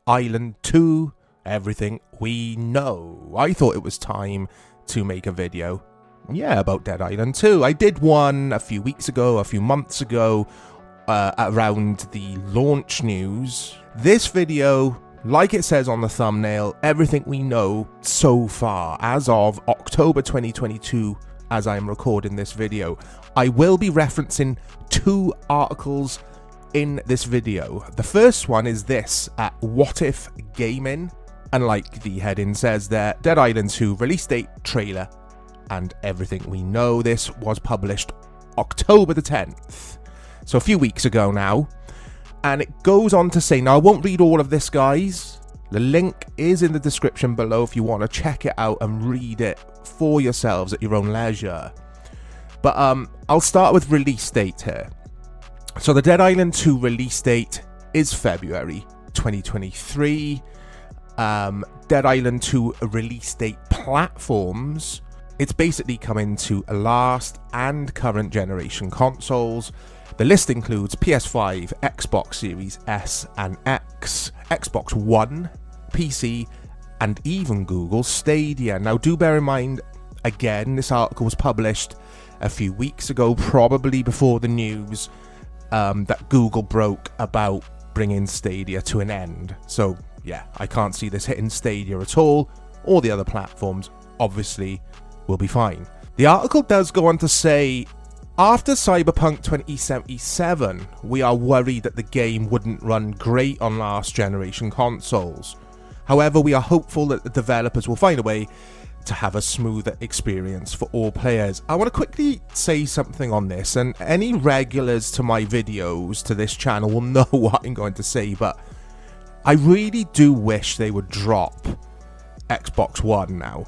Island 2, Everything We Know. I thought it was time to make a video, about Dead Island 2. I did one a few weeks ago, a few months ago, around the launch news. This video, like it says on the thumbnail, everything we know so far, as of October 2022, as I'm recording this video. I will be referencing two articles in this video. The first one is this at What If Gaming, and like the heading says there, Dead Island 2 release date, trailer, and everything we know. This was published October the 10th, so a few weeks ago now, and it goes on to say, now I won't read all of this, guys. The link is in the description below if you want to check it out and read it for yourselves at your own leisure. But I'll start with release date here. So the Dead Island 2 release date is February 2023. Dead Island 2 release date platforms. It's basically coming to last and current generation consoles. The list includes PS5, Xbox Series S and X, Xbox One, PC, and even Google Stadia. Now do bear in mind, again, this article was published a few weeks ago, probably before the news that Google broke about bringing Stadia to an end. So yeah, I can't see this hitting Stadia at all. All the other platforms obviously will be fine. The article does go on to say, after Cyberpunk 2077, we are worried that the game wouldn't run great on last generation consoles. However, we are hopeful that the developers will find a way to have a smoother experience for all players. I want to quickly say something on this, and any regulars to my videos to this channel will know what I'm going to say, but I really do wish they would drop Xbox One now.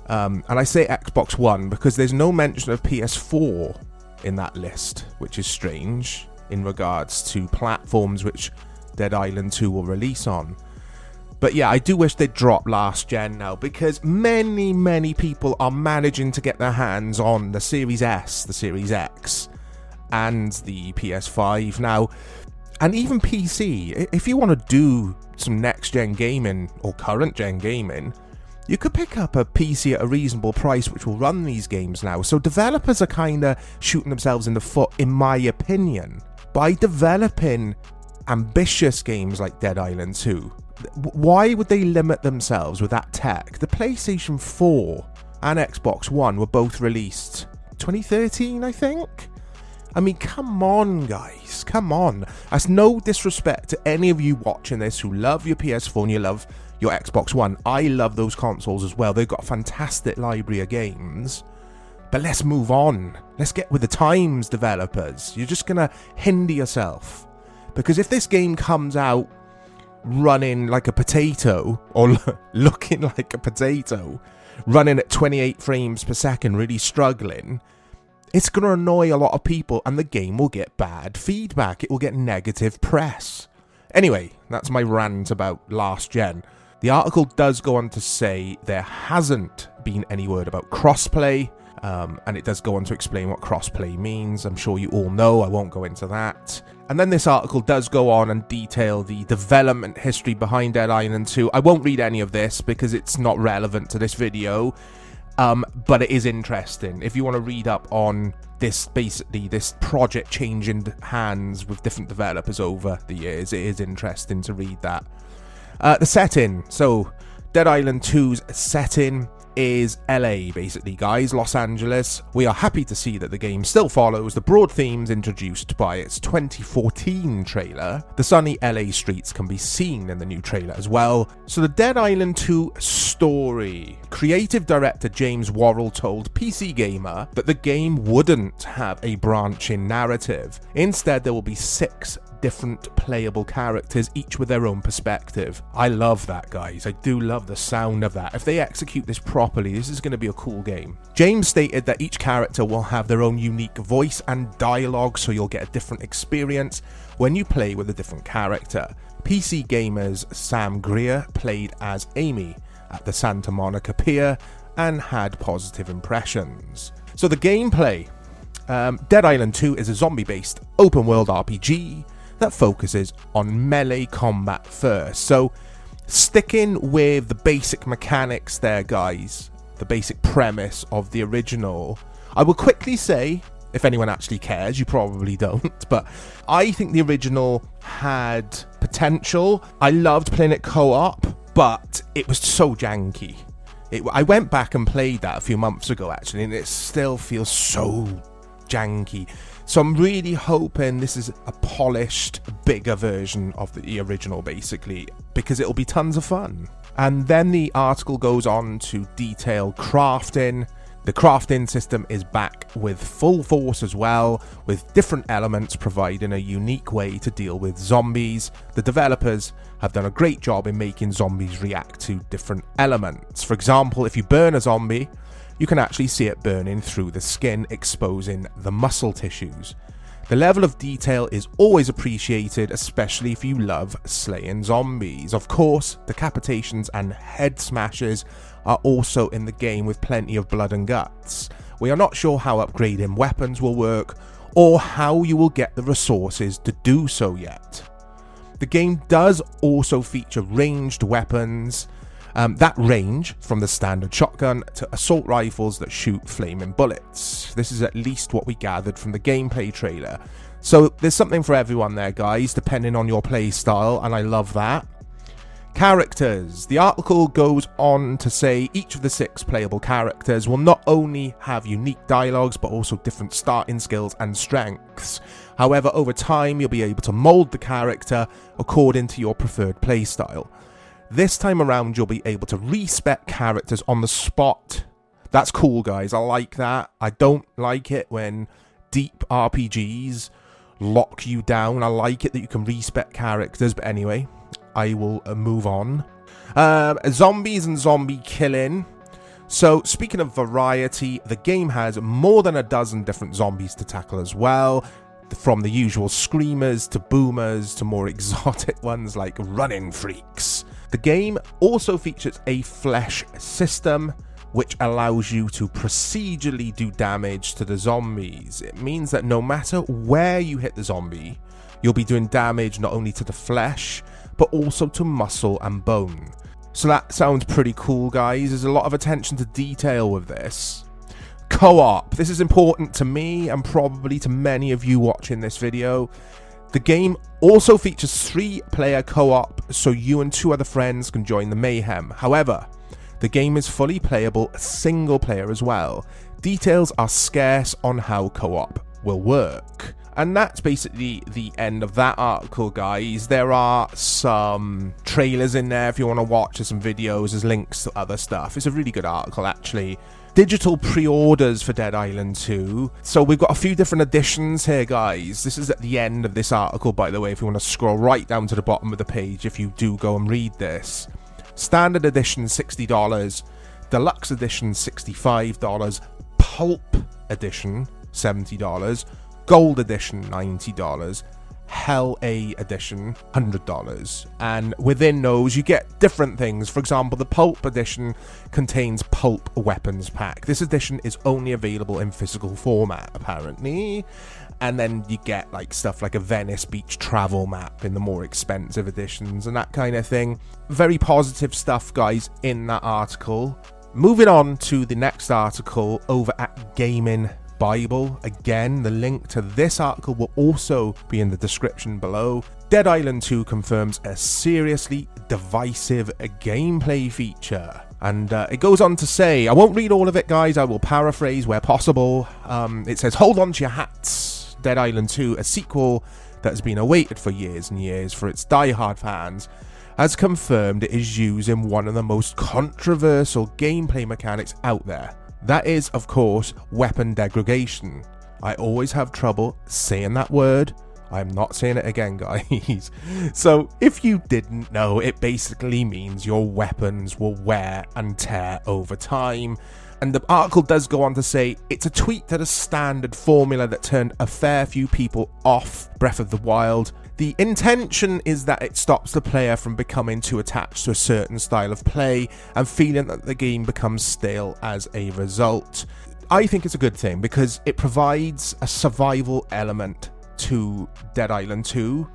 And I say Xbox One because there's no mention of PS4 in that list, which is strange in regards to platforms which Dead Island 2 will release on. But yeah, I do wish they'd drop last gen now, because many people are managing to get their hands on the Series S, the Series X, and the PS5 now, and even PC. If you want to do some next-gen gaming or current-gen gaming, you could pick up a PC at a reasonable price which will run these games now. So developers are kind of shooting themselves in the foot, in my opinion, by developing ambitious games like Dead Island 2. Why would they limit themselves with that tech? The PlayStation 4 and Xbox One were both released 2013, I think? I mean, come on, guys. Come on. That's no disrespect to any of you watching this who love your PS4 and you love your Xbox One. I love those consoles as well. They've got a fantastic library of games. But let's move on. Let's get with the times, developers. You're just going to hinder yourself. Because if this game comes out running like a potato, or looking like a potato, running at 28 frames per second, really struggling, it's going to annoy a lot of people and the game will get bad feedback. It will get negative press. Anyway, that's my rant about last gen. The article does go on to say there hasn't been any word about crossplay, and it does go on to explain what crossplay means. I'm sure you all know, I won't go into that. And then this article does go on and detail the development history behind Dead Island 2. I won't read any of this because it's not relevant to this video, but it is interesting. If you want to read up on this, basically this project changing hands with different developers over the years, it is interesting to read that. The setting. So Dead Island 2's setting is LA, basically, guys, Los Angeles. We are happy to see that the game still follows the broad themes introduced by its 2014 trailer. The sunny LA streets can be seen in the new trailer as well. So the Dead Island 2 story. Creative director James Worrell told PC Gamer that the game wouldn't have a branching narrative. Instead, there will be 6 different playable characters, each with their own perspective. I love that, guys. I do love the sound of that. If they execute this properly, this is going to be a cool game. James stated that each character will have their own unique voice and dialogue, so you'll get a different experience when you play with a different character. PC Gamer's Sam Greer played as Amy at the Santa Monica Pier and had positive impressions. So the gameplay. Dead Island 2 is a zombie-based open-world RPG that focuses on melee combat first. So sticking with the basic mechanics there, guys, the basic premise of the original, I will quickly say, if anyone actually cares, you probably don't, but I think the original had potential. I loved playing it co-op, but it was so janky. I went back and played that a few months ago, actually, and it still feels so janky. So I'm really hoping this is a polished, bigger version of the original, basically, because it'll be tons of fun. And then the article goes on to detail crafting. The crafting system is back with full force as well, with different elements providing a unique way to deal with zombies. The developers have done a great job in making zombies react to different elements. For example, if you burn a zombie, you can actually see it burning through the skin, exposing the muscle tissues. The level of detail is always appreciated, especially if you love slaying zombies. Of course, decapitations and head smashes are also in the game with plenty of blood and guts. We are not sure how upgrading weapons will work or how you will get the resources to do so yet. The game does also feature ranged weapons that range from the standard shotgun to assault rifles that shoot flaming bullets. This is at least what we gathered from the gameplay trailer. So there's something for everyone there, guys, depending on your play style, and I love that. Characters. The article goes on to say each of the 6 playable characters will not only have unique dialogues, but also different starting skills and strengths. However, over time, you'll be able to mold the character according to your preferred playstyle. This time around, you'll be able to respec characters on the spot. That's cool, guys. I like that. I don't like it when deep RPGs lock you down. I like it that you can respec characters, but anyway, I will move on. Zombies and zombie killing. So, speaking of variety, the game has more than a dozen different zombies to tackle as well. From the usual screamers to boomers to more exotic ones like running freaks. The game also features a flesh system, which allows you to procedurally do damage to the zombies. It means that no matter where you hit the zombie, you'll be doing damage not only to the flesh, but also to muscle and bone. So that sounds pretty cool, guys. There's a lot of attention to detail with this. Co-op. This is important to me and probably to many of you watching this video. The game also features 3-player co-op, so you and 2 other friends can join the mayhem. However, the game is fully playable single player as well. Details are scarce on how co-op will work. And that's basically the end of that article, guys. There are some trailers in there if you want to watch. There's some videos, there's links to other stuff. It's a really good article, actually. Digital pre-orders for Dead Island 2. So we've got a few different editions here, guys. This is at the end of this article, by the way, if you want to scroll right down to the bottom of the page if you do go and read this. Standard edition, $60. Deluxe edition, $65. Pulp edition, $70. Gold edition, $90. Hell A edition, $100. And within those, you get different things. For example, the Pulp edition contains Pulp Weapons Pack. This edition is only available in physical format, apparently. And then you get like stuff like a Venice Beach travel map in the more expensive editions and that kind of thing. Very positive stuff, guys, in that article. Moving on to the next article over at Gaming Bible. Again, the link to this article will also be in the description below. Dead Island 2 confirms a seriously divisive gameplay feature. And it goes on to say, I won't read all of it, guys, I will paraphrase where possible. It says, hold on to your hats. Dead Island 2, a sequel that has been awaited for years and years for its die-hard fans, has confirmed it is using one of the most controversial gameplay mechanics out there. That is, of course, weapon degradation. I always have trouble saying that word. I'm not saying it again, guys. So, if you didn't know, it basically means your weapons will wear and tear over time. And the article does go on to say, it's a tweak to the standard formula that turned a fair few people off Breath of the Wild. The intention is that it stops the player from becoming too attached to a certain style of play and feeling that the game becomes stale as a result. I think it's a good thing because it provides a survival element to Dead Island 2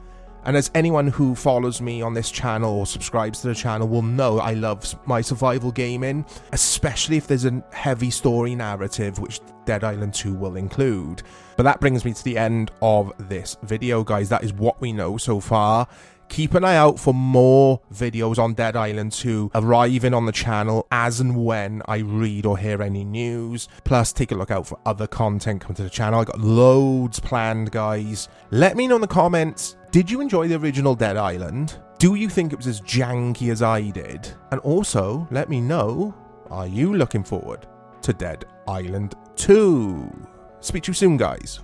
And as anyone who follows me on this channel or subscribes to the channel will know, I love my survival gaming, especially if there's a heavy story narrative, which Dead Island 2 will include. But that brings me to the end of this video, guys. That is what we know so far. Keep an eye out for more videos on Dead Island 2 arriving on the channel as and when I read or hear any news. Plus, take a look out for other content coming to the channel. I got loads planned, guys. Let me know in the comments, did you enjoy the original Dead Island? Do you think it was as janky as I did? And also, let me know, are you looking forward to Dead Island 2? Speak to you soon, guys.